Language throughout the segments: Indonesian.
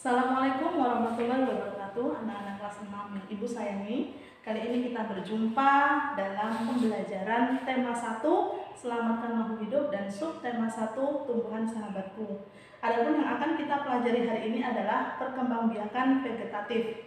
Assalamualaikum warahmatullahi wabarakatuh, anak-anak kelas 6 yang Ibu sayangi. Kali ini kita berjumpa dalam pembelajaran tema 1 Selamatkan Makhluk Hidup dan subtema 1 Tumbuhan Sahabatku. Adapun yang akan kita pelajari hari ini adalah perkembangbiakan vegetatif.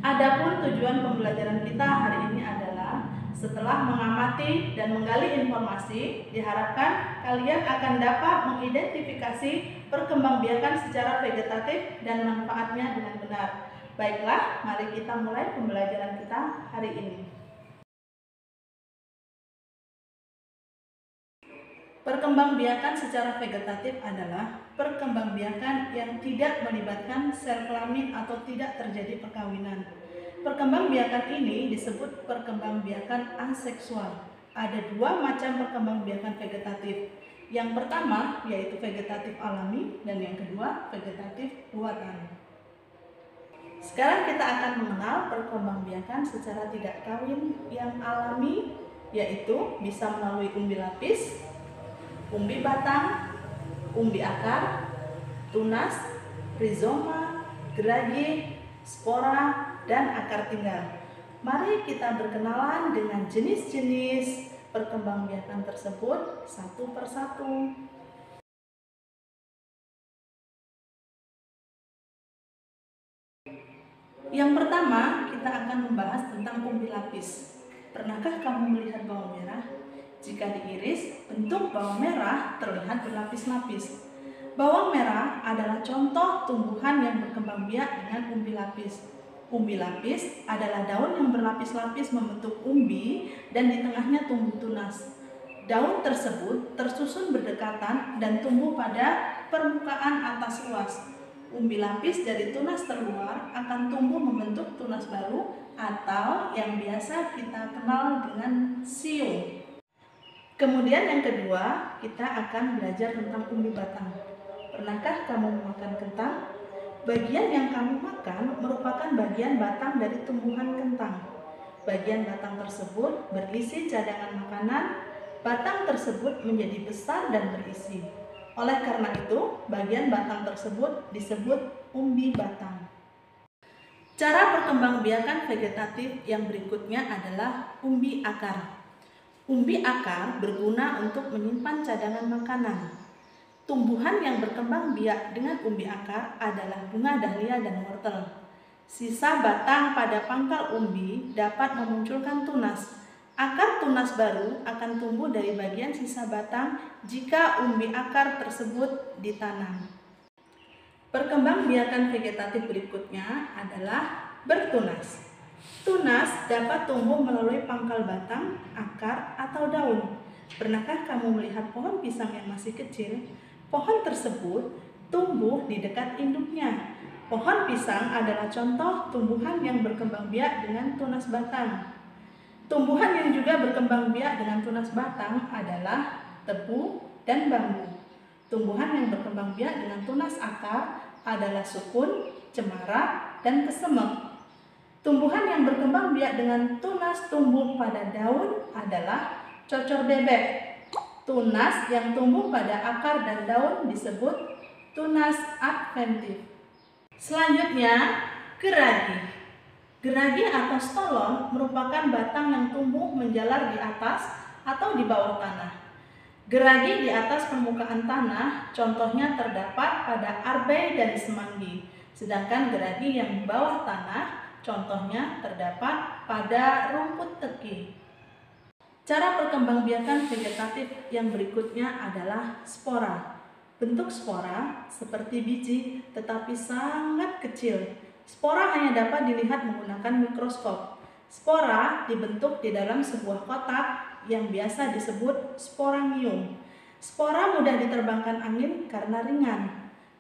Adapun tujuan pembelajaran kita hari ini adalah setelah mengamati dan menggali informasi, diharapkan kalian akan dapat mengidentifikasi perkembangbiakan secara vegetatif dan manfaatnya dengan benar. Baiklah, mari kita mulai pembelajaran kita hari ini. Perkembangbiakan secara vegetatif adalah perkembangbiakan yang tidak melibatkan sel kelamin atau tidak terjadi perkawinan. Perkembangbiakan ini disebut perkembangbiakan aseksual. Ada dua macam perkembangbiakan vegetatif. Yang pertama yaitu vegetatif alami dan yang kedua vegetatif buatan. Sekarang kita akan mengenal perkembangbiakan secara tidak kawin yang alami, yaitu bisa melalui umbi lapis, umbi batang, umbi akar, tunas, rizoma, geragi, spora, dan akar tinggal. Mari kita berkenalan dengan jenis-jenis perkembangbiakan tersebut satu persatu. Yang pertama, kita akan membahas tentang umbi lapis. Pernahkah kamu melihat bawang merah? Jika diiris, bentuk bawang merah terlihat berlapis-lapis. Bawang merah adalah contoh tumbuhan yang berkembang biak dengan umbi lapis. Umbi lapis adalah daun yang berlapis-lapis membentuk umbi dan di tengahnya tumbuh tunas. Daun tersebut tersusun berdekatan dan tumbuh pada permukaan atas luas. Umbi lapis dari tunas terluar akan tumbuh membentuk tunas baru atau yang biasa kita kenal dengan siung. Kemudian yang kedua, kita akan belajar tentang umbi batang. Pernahkah kamu memakan kentang? Bagian yang kamu makan merupakan bagian batang dari tumbuhan kentang. Bagian batang tersebut berisi cadangan makanan. Batang tersebut menjadi besar dan berisi. Oleh karena itu, bagian batang tersebut disebut umbi batang. Cara perkembangbiakan vegetatif yang berikutnya adalah umbi akar. Umbi akar berguna untuk menyimpan cadangan makanan. Tumbuhan yang berkembang biak dengan umbi akar adalah bunga dahlia dan wortel. Sisa batang pada pangkal umbi dapat memunculkan tunas. Akar tunas baru akan tumbuh dari bagian sisa batang jika umbi akar tersebut ditanam. Perkembangbiakan vegetatif berikutnya adalah bertunas. Tunas dapat tumbuh melalui pangkal batang, akar, atau daun. Pernahkah kamu melihat pohon pisang yang masih kecil? Pohon tersebut tumbuh di dekat induknya. Pohon pisang adalah contoh tumbuhan yang berkembang biak dengan tunas batang. Tumbuhan yang juga berkembang biak dengan tunas batang adalah tebu dan bambu. Tumbuhan yang berkembang biak dengan tunas akar adalah sukun, cemara, dan kesemek. Tumbuhan yang berkembang biak dengan tunas tumbuh pada daun adalah cocor bebek. Tunas yang tumbuh pada akar dan daun disebut tunas adventif. Selanjutnya, geragi. Geragi atau stolon merupakan batang yang tumbuh menjalar di atas atau di bawah tanah. Geragi di atas permukaan tanah contohnya terdapat pada arbei dan semanggi. Sedangkan geragi yang di bawah tanah contohnya terdapat pada rumput teki. Cara perkembangbiakan vegetatif yang berikutnya adalah spora. Bentuk spora seperti biji tetapi sangat kecil. Spora hanya dapat dilihat menggunakan mikroskop. Spora dibentuk di dalam sebuah kotak yang biasa disebut sporangium. Spora mudah diterbangkan angin karena ringan.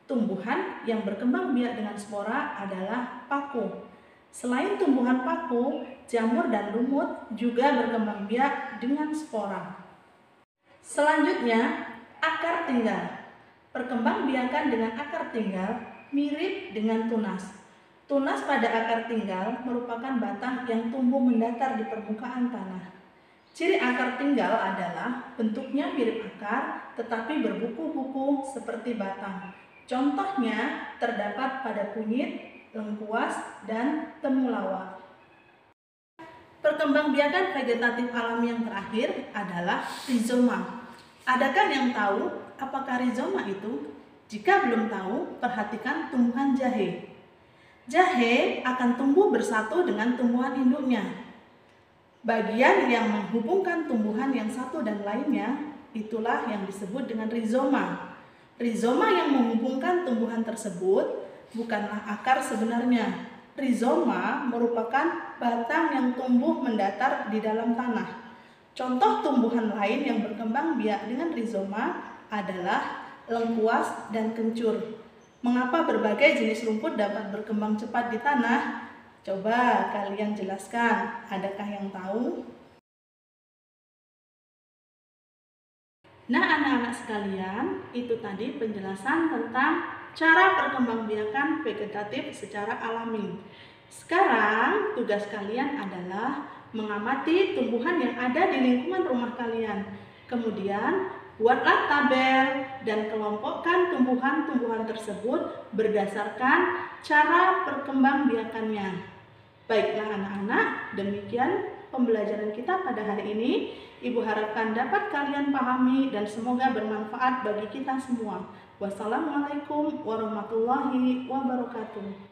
Tumbuhan yang berkembang biak dengan spora adalah paku. Selain tumbuhan paku, jamur dan lumut juga berkembang biak dengan spora. Selanjutnya, akar tinggal. Perkembangbiakan dengan akar tinggal mirip dengan tunas. Tunas pada akar tinggal merupakan batang yang tumbuh mendatar di permukaan tanah. Ciri akar tinggal adalah bentuknya mirip akar tetapi berbuku-buku seperti batang. Contohnya terdapat pada kunyit, lengkuas, dan temulawak. Perkembangbiakan vegetatif alami yang terakhir adalah rizoma. Adakah yang tahu apakah rizoma itu? Jika belum tahu, perhatikan tumbuhan jahe. Jahe akan tumbuh bersatu dengan tumbuhan induknya. Bagian yang menghubungkan tumbuhan yang satu dan lainnya, itulah yang disebut dengan rizoma. Rizoma yang menghubungkan tumbuhan tersebut bukanlah akar sebenarnya. Rizoma merupakan batang yang tumbuh mendatar di dalam tanah. Contoh tumbuhan lain yang berkembang biak dengan rizoma adalah lengkuas dan kencur. Mengapa berbagai jenis rumput dapat berkembang cepat di tanah? Coba kalian jelaskan, adakah yang tahu? Nah, anak-anak sekalian, itu tadi penjelasan tentang cara perkembangbiakan vegetatif secara alami. Sekarang, tugas kalian adalah mengamati tumbuhan yang ada di lingkungan rumah kalian. Kemudian, buatlah tabel dan kelompokkan tumbuhan-tumbuhan tersebut berdasarkan cara perkembangbiakannya. Baiklah anak-anak, demikian pembelajaran kita pada hari ini. Ibu harapkan dapat kalian pahami dan semoga bermanfaat bagi kita semua. Wassalamualaikum warahmatullahi wabarakatuh.